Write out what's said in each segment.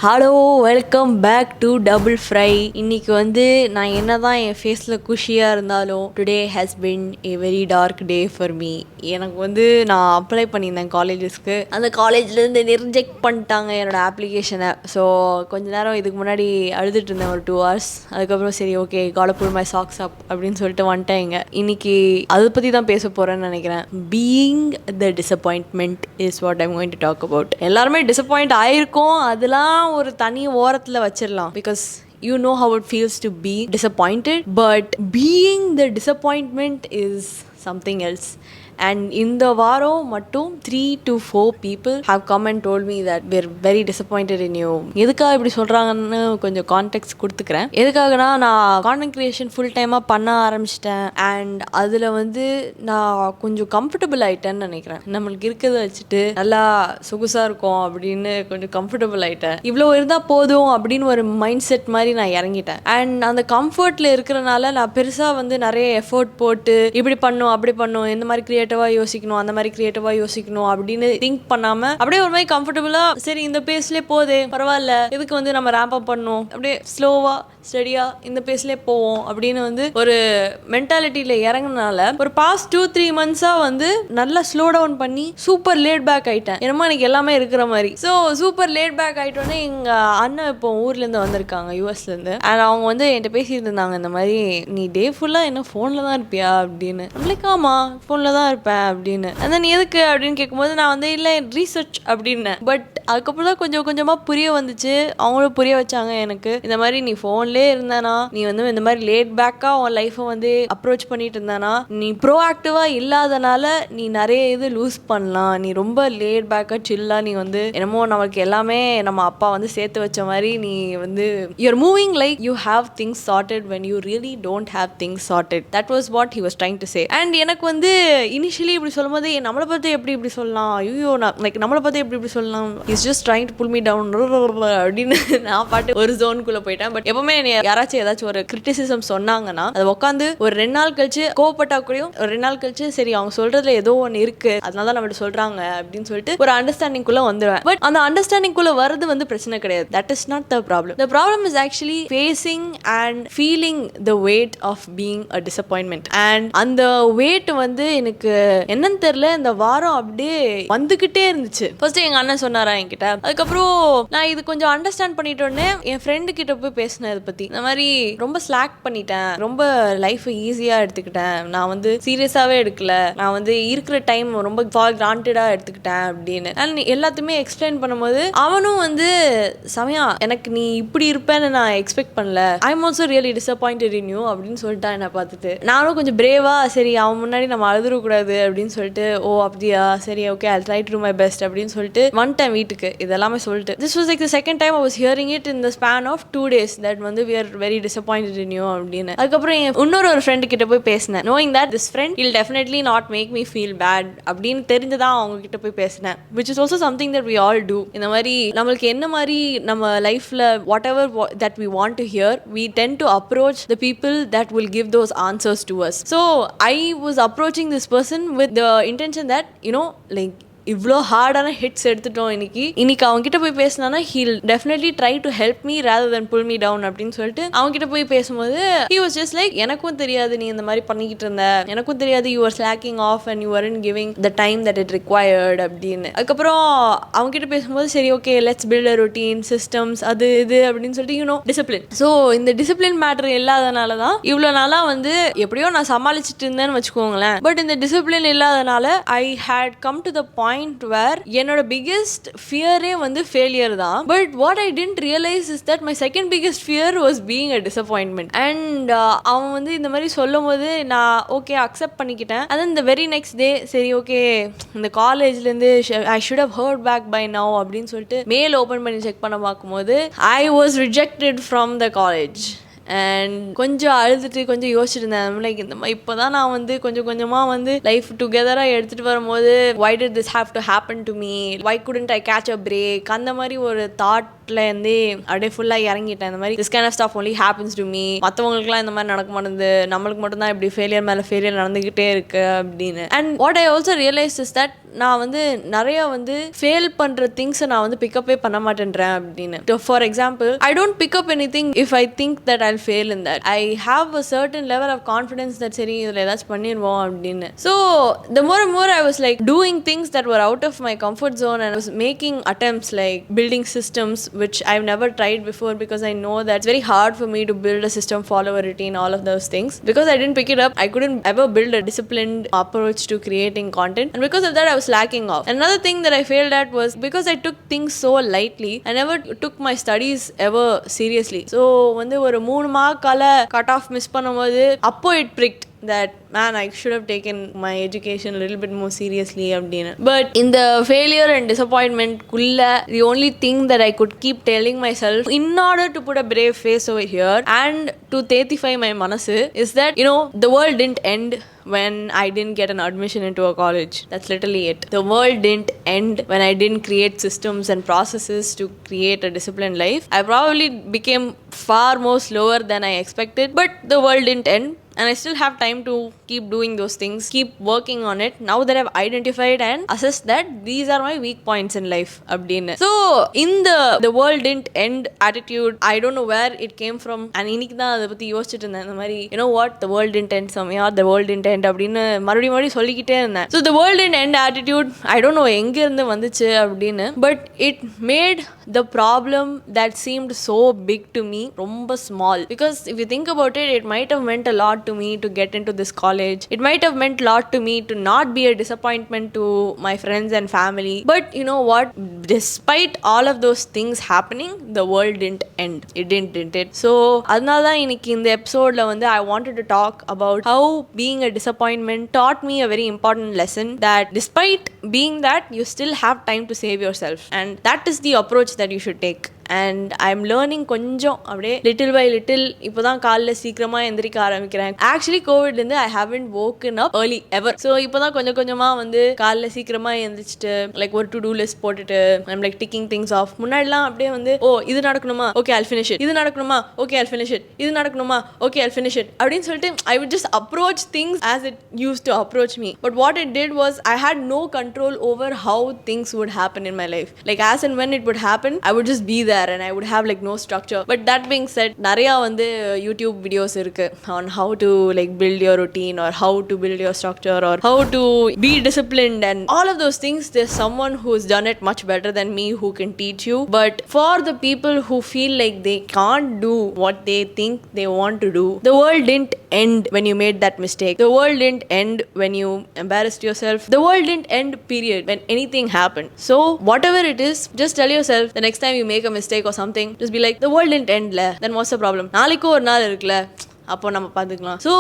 Hello, welcome back to Double Fry. இன்னைக்கு வந்து நான் என்னதான் என் ஃபேஸில் குஷியாக இருந்தாலும் today has been a very dark day for me. எனக்கு வந்து நான் அப்ளை பண்ணியிருந்தேன் காலேஜஸ்க்கு. அந்த காலேஜ்லேருந்து ரிஜெக்ட் பண்ணிட்டாங்க என்னோடய அப்ளிகேஷனை. ஸோ கொஞ்ச நேரம் இதுக்கு முன்னாடி அழுதுட்டு இருந்தேன் ஒரு 2 hours. அதுக்கப்புறம் சரி okay got pull my socks up அப்படின்னு சொல்லிட்டு வந்துட்டேங்க. இன்னைக்கு அதை பற்றி தான் பேச போகிறேன்னு நினைக்கிறேன். Being the disappointment is what I'm going to talk about. எல்லாருமே டிசப்பாயிண்ட் ஆயிருக்கோம், அதெல்லாம் ஒரு தனி ஓரத்தில் வச்சிடலாம். Because you know how it feels to be disappointed, but being the disappointment is something else. And in the வாரம் மட்டும் 3 to 4 people have come and told me that we're very disappointed in you. எதுக்காக இப்படி சொல்கிறாங்கன்னு கொஞ்சம் contact கொடுத்துக்கிறேன். எதுக்காகனா நான் content creation full டைமாக பண்ண ஆரம்பிச்சிட்டேன். அண்ட் அதில் வந்து நான் கொஞ்சம் கம்ஃபர்டபுள் ஆகிட்டேன்னு நினைக்கிறேன். நம்மளுக்கு இருக்கிறத வச்சுட்டு நல்லா சொகுசாக இருக்கும் அப்படின்னு கொஞ்சம் கம்ஃபர்டபுள் ஆகிட்டேன். இவ்வளோ இருந்தால் போதும் அப்படின்னு ஒரு மைண்ட் செட் மாதிரி நான் இறங்கிட்டேன். அண்ட் அந்த கம்ஃபர்ட்டில் இருக்கிறனால நான் பெருசாக வந்து நிறைய எஃபோர்ட் போட்டு இப்படி பண்ணும் அப்படி பண்ணும், இந்த மாதிரி கிரியேட்டிவாக யோசிக்கணும் அந்த மாதிரி கிரியேட்டிவாக யோசிக்கணும் அப்படின்னு திங்க் பண்ணாமல் அப்படியே ஒரு மாதிரி கம்ஃபர்டபுளாக சரி இந்த பேஸ்லேயே போதே பரவாயில்ல, இதுக்கு வந்து நம்ம ரேம்ப் அப் பண்ணணும், அப்படியே ஸ்லோவாக ஸ்டடியாக இந்த பேஸ்லேயே போவோம் அப்படின்னு வந்து ஒரு மென்டாலிட்டியில் இறங்கினால ஒரு பாஸ்ட் 2-3 months-ஆக வந்து நல்லா ஸ்லோ டவுன் பண்ணி சூப்பர் லேட் பேக் ஆகிட்டேன். என்னமோ எனக்கு எல்லாமே இருக்கிற மாதிரி. ஸோ சூப்பர் லேட் பேக் ஆகிட்டோன்னே எங்கள் அண்ணன் இப்போ ஊர்லேருந்து வந்திருக்காங்க, யூஎஸ்லேருந்து. அண்ட் அவங்க வந்து என்கிட்ட பேசிட்டு இருந்தாங்க, இந்த மாதிரி நீ டே ஃபுல்லாக என்ன ஃபோனில் தான் இருப்பியா அப்படின்னு. நம்மளுக்கு ஆமாம் ஃபோனில் தான் இருப்பேன் அப்படின்னு. அந்த நீ எதுக்கு அப்படின்னு கேட்கும்போது நான் வந்து இல்லை ரீசர்ச் அப்படின்னேன். பட் அதுக்கப்புறம் தான் கொஞ்சம் கொஞ்சமாக புரிய வந்துச்சு. அவங்களும் புரிய வச்சாங்க எனக்கு, இந்த மாதிரி நீ ஃபோன்லேயே இருந்தானா, நீ வந்து இந்த மாதிரி லேட் பேக்காக உன் லைஃப்பை வந்து அப்ரோச் பண்ணிட்டு இருந்தானா, நீ ப்ரோஆக்டிவாக இல்லாதனால நீ நிறைய இது லூஸ் பண்ணலாம். நீ ரொம்ப லேட் பேக்காக சில்லாக நீ வந்து என்னமோ நமக்கு எல்லாமே நம்ம அப்பா வந்து சேர்த்து வச்ச மாதிரி நீ வந்து you're moving like you have things charted when you really don't have things sorted. That was what he was trying to say. And எனக்கு வந்து இனிஷியலி இப்படி சொல்லும் போது நம்மளை பார்த்து எப்படி இப்படி சொல்லலாம், ஐயோ நான் லைக் நம்மளை பார்த்து எப்படி இப்படி சொல்லலாம், is just trying to pull me down அப்படின்னு நான் பாட்டு ஒரு ஜோனுக்குள்ளே போயிட்டேன். பட் எப்பவுமே யாராச்சும் ஏதாச்சும் ஒரு கிரிட்டிசிசம் சொன்னாங்கன்னா அதை உட்காந்து ஒரு 2 நாள் கழிச்சு கோவப்பட்டா கூடயும் ஒரு 2 நாள் கழிச்சு சரி அவங்க சொல்றதுல ஏதோ ஒன்று இருக்கு அதனால தான் நம்ம சொல்றாங்க அப்படின்னு சொல்லிட்டு ஒரு அண்டர்ஸ்டாண்டிங் குள்ள வந்துடுவேன். பட் அந்த அண்டர்ஸ்டாண்டிங் குள்ள வரது வந்து பிரச்சனை கிடையாது. That is not the problem. The problem is actually facing and feeling the weight of being a disappointment. அண்ட் அந்த வெயிட் வந்து எனக்கு என்னன்னு தெரியல, இந்த வாரம் அப்படியே வந்துகிட்டே இருந்துச்சு. ஃபர்ஸ்ட் எங்க அண்ணன் சொன்னாரா என்கிட்ட, அதுக்கப்புறம் நான் இது கொஞ்சம் அண்டர்ஸ்டாண்ட் பண்ணிட்டோன்னே என் ஃப்ரெண்டு கிட்ட போய் பேசினேன் இதை பத்தி. இந்த மாதிரி ரொம்ப ஸ்லாக் பண்ணிட்டேன், ரொம்ப லைஃப் ஈஸியா எடுத்துக்கிட்டேன், நான் வந்து சீரியஸாவே எடுக்கல, நான் வந்து இருக்கிற டைம் ரொம்ப ஃபார் கிராண்டடா எடுத்துக்கிட்டேன் அப்படின்னு நான் எல்லாத்தையுமே எக்ஸ்பிளைன் பண்ணும்போது அவனும் வந்து சமயா எனக்கு நீ இப்படி இருப்பேன்னு நான் எக்ஸ்பெக்ட் பண்ணல, I am also really disappointed in you அப்படின்னு சொல்லிட்டான். என்னை பார்த்துட்டு நானும் கொஞ்சம் பிரேவா சரி அவன் முன்னாடி நம்ம அழுதுறக்கூடாது அப்படின்னு சொல்லிட்டு ஓ அப்படியா சரி okay I try to do my best அப்படின்னு சொல்லிட்டு வந்துட்டேன் வீட்டுக்கு. இதெல்லாமே சொல்லிட்டு this was like the second time I was hearing it in the span of 2 days that வந்து we are very disappointed in you அப்படின்னு. அதுக்கப்புறம் இன்னொரு ஃப்ரெண்டு கிட்ட போய் பேசினேன், knowing that this friend will definitely not make me feel bad அப்படின்னு தெரிஞ்சுதான் அவங்க கிட்ட போய் பேசினேன். which is also something that we all do. இந்த மாதிரி நம்மளுக்கு என்ன மாதிரி நம்ம லைஃப்ல whatever that we want to hear we tend to approach the people that will give those answers to us. So I was approaching this person with the intention that you know like இவ்வளோ ஹார்டான hits எடுத்துட்டோம் இன்னைக்கு அவங்ககிட்ட போய் பேசினானா he'll definitely try to help me rather than pull me down அப்படின்னு சொல்லிட்டு அவங்ககிட்ட போய் பேசும்போது ஹி வாஸ் ஜஸ்ட் லைக் எனக்கும் தெரியாது நீ இந்த மாதிரி பண்ணிக்கிட்டு இருந்த, எனக்கும் தெரியாது you are slacking off and you aren't giving the time that it required அப்படின்னு. அதுக்கப்புறம் அவங்ககிட்ட பேசும்போது சரி okay let's build a routine systems அது இது அப்படின்னு சொல்லிட்டு யூனோ டிசிப்ளின். ஸோ இந்த டிசிப்ளின் மேட்டர் இல்லாதனால தான் இவ்வளோ நாளாக வந்து எப்படியோ நான் சமாளிச்சுட்டு இருந்தேன்னு வச்சுக்கோங்களேன். பட் இந்த டிசிப்ளின் இல்லாதனால I had come to the point where என்னோட biggest fear வந்து failure தான். But what I didn't realize is that my second biggest fear was being a disappointment. And அவன் வந்து இந்த மாதிரி சொல்லும் போது நான் ஓகே அக்செப்ட் பண்ணிக்கிட்டேன். and then the very next day சரி ஓகே இந்த காலேஜ்லேருந்து I should have heard back by now அப்படின்னு சொல்லிட்டு மெயில் ஓப்பன் பண்ணி செக் பண்ண பார்க்கும்போது I was rejected from the college. And கொஞ்சம் அழுதுட்டு கொஞ்சம் யோசிச்சுருந்தேன் லைக் இந்த மாதிரி இப்போ தான் நான் வந்து கொஞ்சம் கொஞ்சமாக வந்து லைஃப் டுகெதராக எடுத்துகிட்டு வரும்போது why did this have to happen to me, why couldn't I catch a break அந்த மாதிரி ஒரு தாட் தாட்லேருந்தே அப்படியே ஃபுல்லாக இறங்கிட்டேன். இந்த மாதிரி this kind of stuff only happens to me, மற்றவங்களுக்குலாம் இந்த மாதிரி நடக்க மாட்டேங்குது, நம்மளுக்கு மட்டும்தான் இப்படி ஃபெயிலியர் மேலே ஃபெயிலியர் நடந்துக்கிட்டே இருக்கு அப்படின்னு. And what I also realise is that நான் வந்து நிறைய வந்து ஃபெயில் பண்ணுற திங்ஸை நான் வந்து பிக்கப்பே பண்ண மாட்டேன்றேன் அப்படின்னு. For example, I don't pick up anything if I think that I fail in that. I have a certain level of confidence that சரி இதில் ஏதாச்சும் பண்ணிடுவோம் அப்படின்னு. So the more and more I was like doing things that were out of my comfort zone, and I was making attempts like building systems which I've never tried before, because I know that it's very hard for me to build a system, follow a routine, all of those things. Because I didn't pick it up, I couldn't ever build a disciplined approach to creating content, and because of that I was lacking off. Another thing that I failed at was because I took things so lightly, I never took my studies ever seriously. So வந்து ஒரு 3 மார்க்கால cut off miss பண்ணும்போது அப்போ it pricked that man, I should have taken my education a little bit more seriously abdina. But in the failure and disappointment kulla, the only thing that I could keep telling myself in order to put a brave face over here and to thetify my manasu is that, you know, the world didn't end when I didn't get an admission into a college. That's literally it. The world didn't end when I didn't create systems and processes to create a disciplined life. I probably became far more slower than I expected, but the world didn't end. And I still have time to keep doing those things, keep working on it. Now that I've identified and assessed that these are my weak points in life abdina. So in the world didn't end attitude, I don't know where it came from. And inikku dhaan adha pathi yosichittu irundhen. The mari, you know what, the world didn't end somehow, the world didn't end abdina marudi sollikitte irundhen. So the world didn't end attitude, I don't know enga irundhu vanduchu abdina, but it made the problem that seemed so big to me romba small. Because if you think about it, it might have meant a lot to me to get into this college. It might have meant a lot to me to not be a disappointment to my friends and family. But you know what, despite all of those things happening, the world didn't end. It didn't it. So adnala iniki in the episode la vandu I wanted to talk about how being a disappointment taught me a very important lesson, that despite being that, you still have time to save yourself, and that is the approach that you should take. And I'm learning கொஞ்சம் அப்படியே little by little இப்போ தான் காலைல சீக்கிரமாக எந்திரிக்க ஆரம்பிக்கிறேன். Actually கோவிட்லேருந்து I haven't woken up early ever. So இப்போ தான் கொஞ்சம் கொஞ்சமாக வந்து காலைல சீக்கிரமாக எந்திரிச்சிட்டு லைக் ஒரு டு டூ லிஸ்ட் போட்டுட்டு I'm like ticking things off. முன்னாடிலாம் அப்படியே வந்து ஓ இது நடக்கணுமா, ஓகே I'll finish it, இது நடக்கணுமா, ஓகே I'll finish it, இது நடக்கணுமா, ஓகே I'll finish it அப்படின்னு சொல்லிட்டு I would just approach things as it used to approach me. But what it did was I had no control over how things would happen in my life. Like as and when it would happen, I would just be there and I would have like no structure. But that being said, நிறையா வந்து YouTube videos இருக்கு on how to like build your routine or how to build your structure or how to be disciplined and all of those things. There's someone who's done it much better than me who can teach you. But for the people who feel like they can't do what they think they want to do, the world didn't end when you made that mistake. The world didn't end when you embarrassed yourself. The world didn't end period when anything happened. So whatever it is, just tell yourself the next time you make a mistake or something, just be like the world didn't end la, then what's the problem, நாளைக்கு ஒரு நாள் இருக்குல, அப்போ நம்ம பார்த்துக்கலாம். So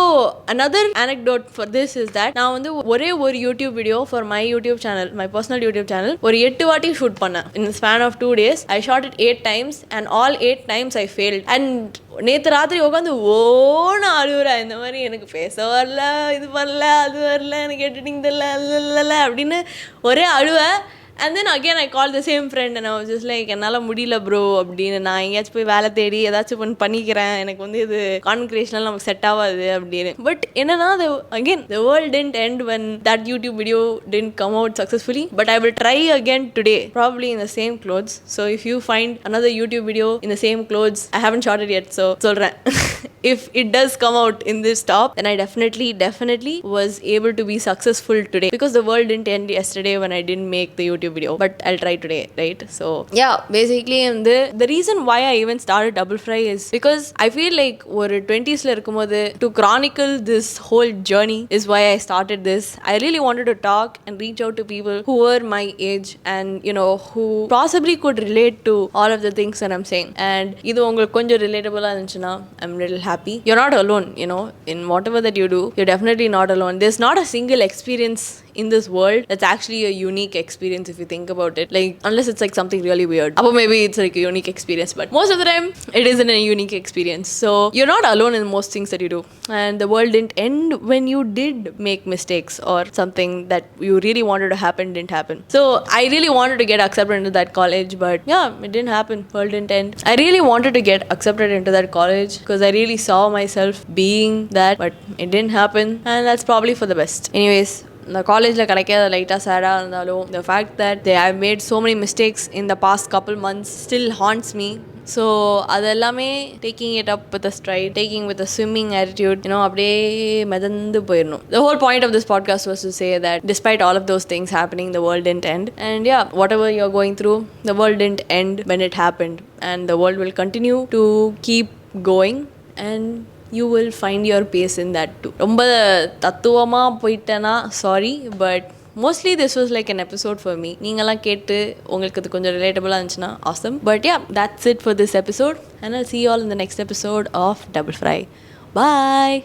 another anecdote for this is that நான் வந்து ஒரே ஒரு YouTube video for my YouTube channel, my personal YouTube channel ஒரு 8 வாட்டி ஷூட் பண்ணேன். in the span of 2 days I shot it 8 times and all 8 times I failed. and நேற்று ராத்திரி உட்காந்து ஓன்னு அழுகுறேன், இந்த மாதிரி எனக்கு பேச வரல, இது வரல, அது வரல, எனக்கு எடிட்டிங் தெரியல அப்படின்னு ஒரே அழுவேன். And then again I called the same friend and I was just like என்னால் முடியல ப்ரோ அப்படின்னு, நான் எங்கேயாச்சும் போய் வேலை தேடி ஏதாச்சும் பண்ணிக்கிறேன், எனக்கு வந்து இது கான்டென்ட் கிரியேஷனில் நமக்கு செட் ஆகாது அப்படின்னு. பட் என்னன்னா again the world didn't end when that YouTube video didn't come out successfully, but I will try again today, probably in the same clothes. So if you find another YouTube video in the same clothes, I haven't shot it yet, so சொல்கிறேன் if it does come out in this top, then I definitely was able to be successful today, because the world didn't end yesterday when I didn't make the YouTube video, but I'll try today, right? So yeah, basically the reason why I even started Double Fry is because I feel like ஒரு 20s la இருக்கும்போது to chronicle this whole journey is why I started this. I really wanted to talk and reach out to people who were my age and you know who possibly could relate to all of the things that I'm saying. And இது உங்களுக்கு கொஞ்சம் relatable ஆ இருந்துச்சுன்னா I'm little happy. You're not alone, you know, in whatever that you do, you're definitely not alone. There's not a single experience in this world, that's actually a unique experience if you think about it. Like, unless it's like something really weird. Or maybe it's like a unique experience, but most of the time, it isn't a unique experience. So, you're not alone in most things that you do. And the world didn't end when you did make mistakes or something that you really wanted to happen didn't happen. So, I really wanted to get accepted into that college, but yeah, it didn't happen. World didn't end. I really wanted to get accepted into that college because I really saw myself being that, but it didn't happen, and that's probably for the best. Anyways, இந்த காலேஜில் கிடைக்காத லைட்டாக சேடாக இருந்தாலும் the fact that they have made so many mistakes in the past couple months still haunts me. So அது எல்லாமே taking it up with a straight, taking with a swimming attitude, அப்படியே மிதந்து போயிடணும். The whole point of this podcast was to say that despite all of those things happening, the world didn't end. And yeah, whatever you're going through, the world didn't end when it happened. And the world will continue to keep going. And you will find your pace in that too. ரொம்ப தத்துவமாக போயிட்டேன்னா sorry, but mostly this was like an episode for me. நீங்களாம் கேட்டு உங்களுக்கு இது கொஞ்சம் ரிலேட்டபுளாக இருந்துச்சுன்னா awesome. But yeah, that's it for this episode, and I'll see you all in the next episode of Double Fry. Bye.